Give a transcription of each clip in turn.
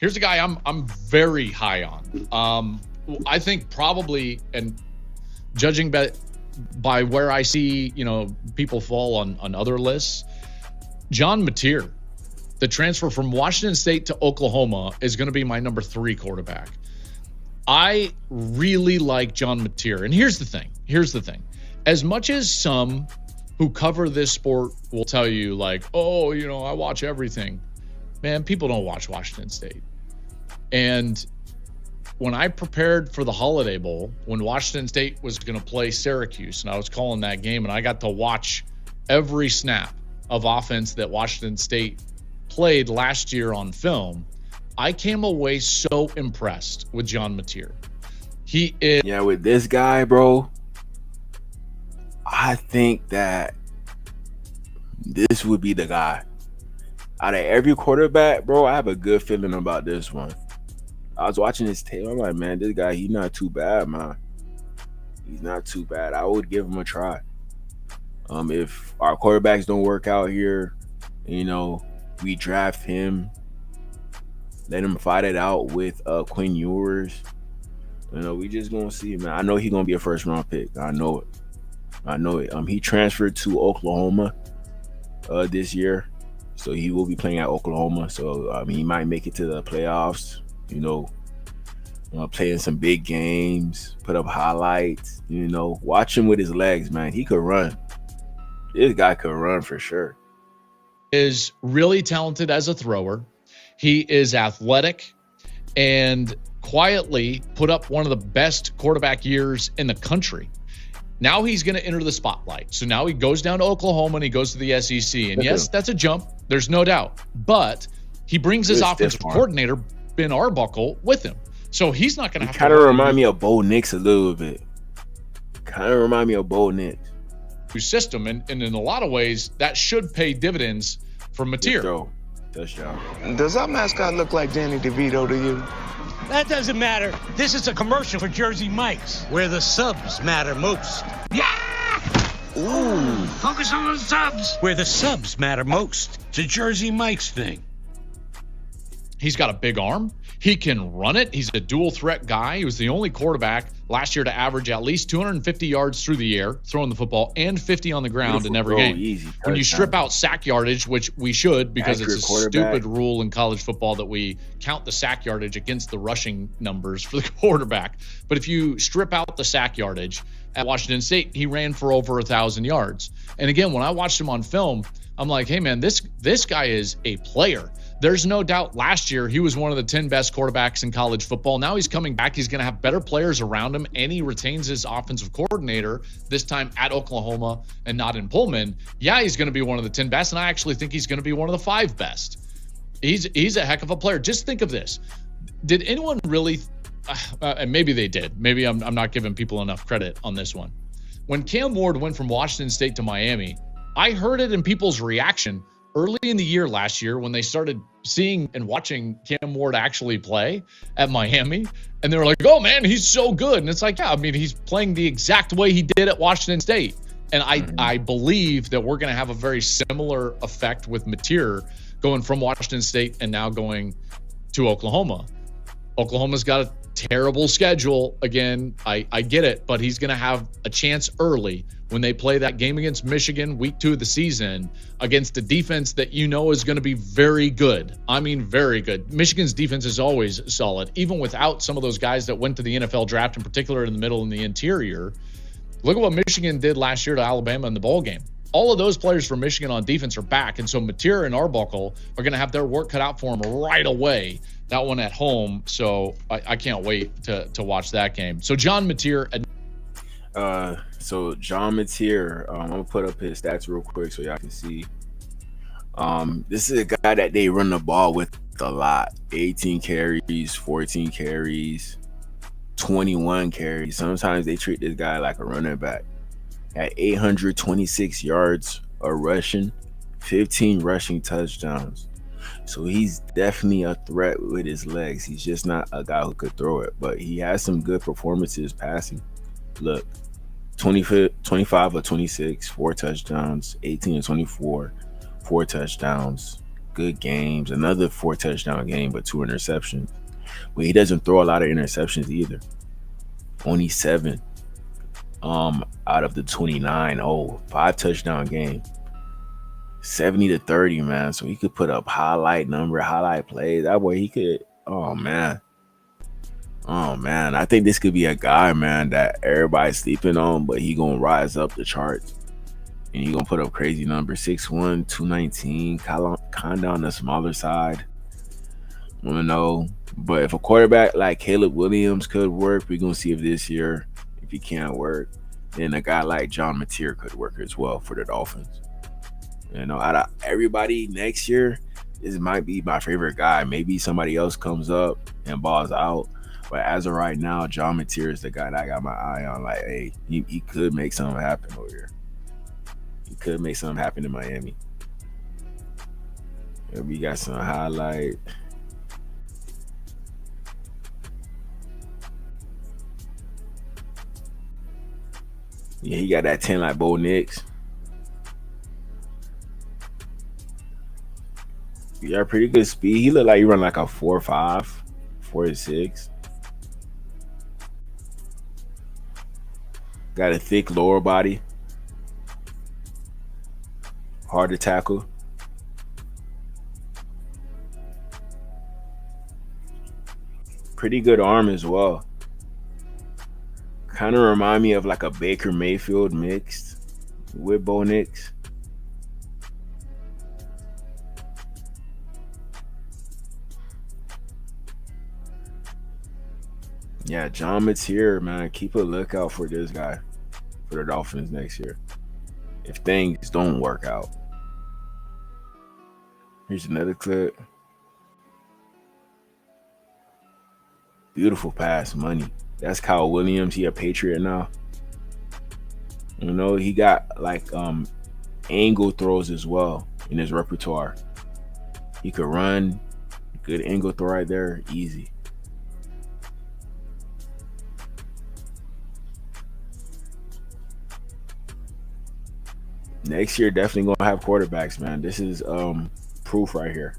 Here's a guy I'm very high on. I think probably, and judging by where I see, people fall on other lists, John Mateer, the transfer from Washington State to Oklahoma, is going to be my number 3 quarterback. I really like John Mateer. And here's the thing. As much as some who cover this sport will tell you, like, oh, I watch everything. Man, people don't watch Washington State. And when I prepared for the Holiday Bowl, when Washington State was going to play Syracuse, and I was calling that game, and I got to watch every snap of offense that Washington State played last year on film, I came away so impressed with John Mateer. He is... Yeah, with this guy, bro, I think that this would be the guy. Out of every quarterback, bro, I have a good feeling about this one. I was watching his tape. I'm like, man, this guy, he's not too bad, man. He's not too bad. I would give him a try. If our quarterbacks don't work out here, we draft him, let him fight it out with Quinn Ewers. We just gonna see, man. I know he's gonna be a first round pick. I know it. He transferred to Oklahoma this year, so he will be playing at Oklahoma. So he might make it to the playoffs. Playing some big games, put up highlights. Watch him with his legs, man. He could run. This guy could run for sure. Is really talented as a thrower. He is athletic and quietly put up one of the best quarterback years in the country. Now he's going to enter the spotlight. So now he goes down to Oklahoma and he goes to the SEC. And yes, that's a jump. There's no doubt. But he brings his offensive coordinator, Ben Arbuckle, with him. So he's not going to have to... kind of remind me of Bo Nix a little bit. System. And in a lot of ways, that should pay dividends for Mateer. Touchdown. Does our mascot look like Danny DeVito to you? That doesn't matter. This is a commercial for Jersey Mike's, where the subs matter most. Yeah! Ooh. Focus on the subs. Where the subs matter most. It's a Jersey Mike's thing. He's got a big arm. He can run it. He's a dual threat guy. He was the only quarterback last year to average at least 250 yards through the air, throwing the football, and 50 on the ground in every game. Easy. When you strip out sack yardage, which we should, because it's a stupid rule in college football that we count the sack yardage against the rushing numbers for the quarterback. But if you strip out the sack yardage, at Washington State, he ran for over 1,000 yards. And again, when I watched him on film, I'm like, hey, man, this guy is a player. There's no doubt last year he was one of the 10 best quarterbacks in college football. Now he's coming back. He's going to have better players around him, and he retains his offensive coordinator, this time at Oklahoma and not in Pullman. Yeah, he's going to be one of the 10 best, and I actually think he's going to be one of the 5 best. He's a heck of a player. Just think of this. Did anyone really and maybe they did. Maybe I'm not giving people enough credit on this one. When Cam Ward went from Washington State to Miami, I heard it in people's reaction early in the year last year when they started seeing and watching Cam Ward actually play at Miami. And they were like, oh, man, he's so good. And it's like, yeah, I mean, he's playing the exact way he did at Washington State. And I believe that we're going to have a very similar effect with Mateer going from Washington State and now going to Oklahoma. Oklahoma's got a terrible schedule. Again, I get it, but he's going to have a chance early when they play that game against Michigan, week 2 of the season, against a defense that is going to be very good. I mean, very good. Michigan's defense is always solid, even without some of those guys that went to the NFL draft, in particular in the middle and the interior. Look at what Michigan did last year to Alabama in the bowl game. All of those players from Michigan on defense are back, and so Mateer and Arbuckle are going to have their work cut out for them right away. That one at home, so I can't wait to watch that game. So John Mateer. So John Mateer, I'm gonna put up his stats real quick so y'all can see. This is a guy that they run the ball with a lot. 18 carries, 14 carries, 21 carries. Sometimes they treat this guy like a running back. At 826 yards of rushing, 15 rushing touchdowns. So he's definitely a threat with his legs. He's just not a guy who could throw it, but he has some good performances passing. Look, 25 of 26, 4 touchdowns, 18 of 24, 4 touchdowns. good games. Another 4-touchdown game, but 2 interceptions. But he doesn't throw a lot of interceptions either. Only 7 out of the 29. 5-touchdown game. 70-30, man. So he could put up highlight plays. That way he could, oh man. I think this could be a guy, man, that everybody's sleeping on, but he gonna rise up the charts. And he gonna put up crazy numbers. 6'1", 219, kind of on the smaller side. I know. But if a quarterback like Caleb Williams could work, we're gonna see if this year, if he can't work, then a guy like John Mateer could work as well for the Dolphins. Out of everybody next year, this might be my favorite guy. Maybe somebody else comes up and balls out. But as of right now, John Mateer is the guy that I got my eye on. Like, hey, he could make something happen over here. He could make something happen in Miami. And we got some highlight. Yeah, he got that 10 like Bo Nix. Yeah, pretty good speed. He looked like he run like a 4.5, 4.6. Got a thick lower body. Hard to tackle. Pretty good arm as well. Kind of remind me of like a Baker Mayfield mixed with Bo Nix. Yeah, John Mateer, man, keep a lookout for this guy for the Dolphins next year. If things don't work out. Here's another clip. Beautiful pass, money. That's Kyle Williams. He a Patriot now. He got like angle throws as well in his repertoire. He could run. Good angle throw right there. Easy. Next year, definitely gonna have quarterbacks, man. This is proof right here.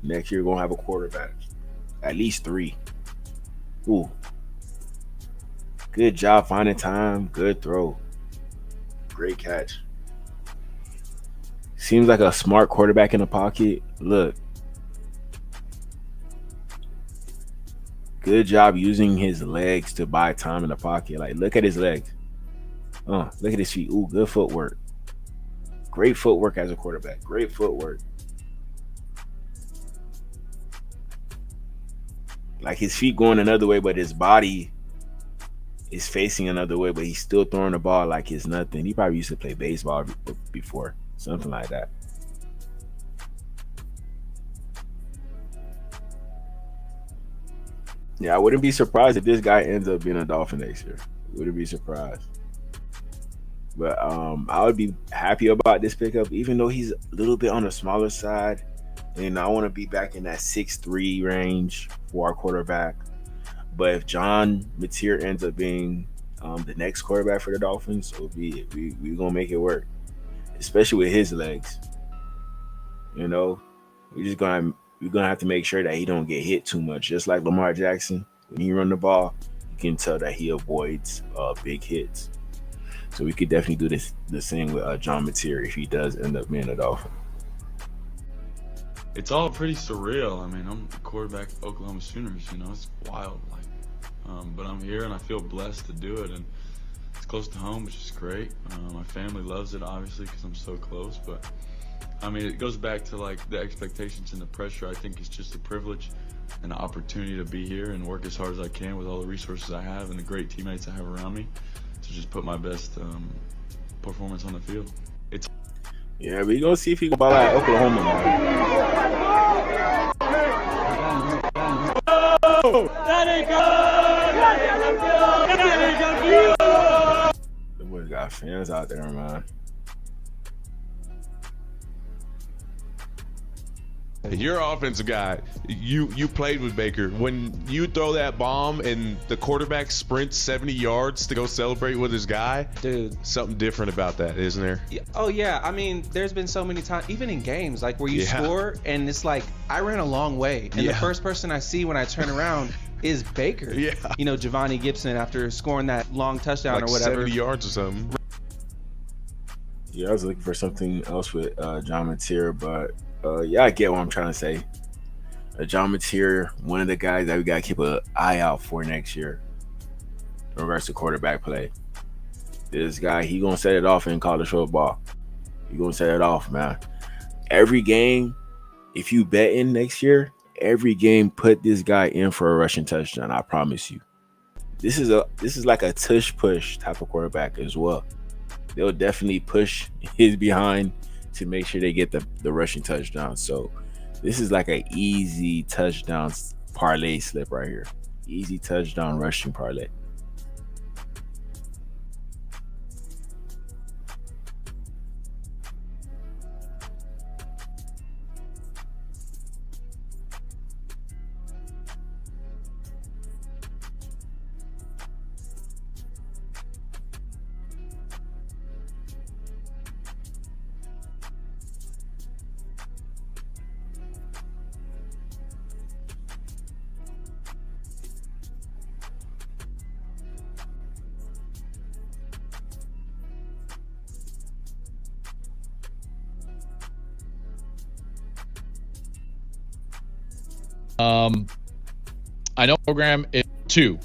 Next year, gonna have a quarterback, at least 3. Ooh, good job finding time. Good throw. Great catch. Seems like a smart quarterback in the pocket. Look, good job using his legs to buy time in the pocket. Like, look at his legs. Look at his feet. Ooh, good footwork. Great footwork as a quarterback. Great footwork. Like his feet going another way, but his body is facing another way, but he's still throwing the ball like it's nothing. He probably used to play baseball before. Something like that. Yeah, I wouldn't be surprised if this guy ends up being a Dolphin next year. Wouldn't be surprised. But I would be happy about this pickup, even though he's a little bit on the smaller side. And I want to be back in that 6'3" range for our quarterback. But if John Mateer ends up being the next quarterback for the Dolphins, so be it. We're going to make it work, especially with his legs. We're going to have to make sure that he don't get hit too much. Just like Lamar Jackson, when he run the ball, you can tell that he avoids big hits. So we could definitely do the same with John Mateer if he does end up being a Dolphin. It's all pretty surreal. I mean, I'm the quarterback of Oklahoma Sooners. It's wild. But I'm here and I feel blessed to do it. And it's close to home, which is great. My family loves it, obviously, because I'm so close. But I mean, it goes back to like the expectations and the pressure. I think it's just a privilege and an opportunity to be here and work as hard as I can with all the resources I have and the great teammates I have around me to just put my best performance on the field. Yeah, we gonna see if he can ball out Oklahoma, man. The boys got fans out there, man. You're an offensive guy. You played with Baker. When you throw that bomb and the quarterback sprints 70 yards to go celebrate with his guy, dude, something different about that, isn't there? Oh yeah, I mean, there's been so many times, even in games, like where you score and it's like I ran a long way, and the first person I see when I turn around is Baker. Yeah. You know, Giovanni Gibson after scoring that long touchdown like or whatever. 70 yards or something. Yeah, I was looking for something else with John Mateer, but yeah, I get what I'm trying to say. John Mateer, one of the guys that we got to keep an eye out for next year in regards to quarterback play. This guy, he going to set it off in college football. He going to set it off, man. Every game, if you bet in next year, every game, put this guy in for a rushing touchdown. I promise you. This is like a tush push type of quarterback as well. They'll definitely push his behind to make sure they get the rushing touchdown. So this is like an easy touchdown parlay slip right here. Easy touchdown rushing parlay. I know program is 2.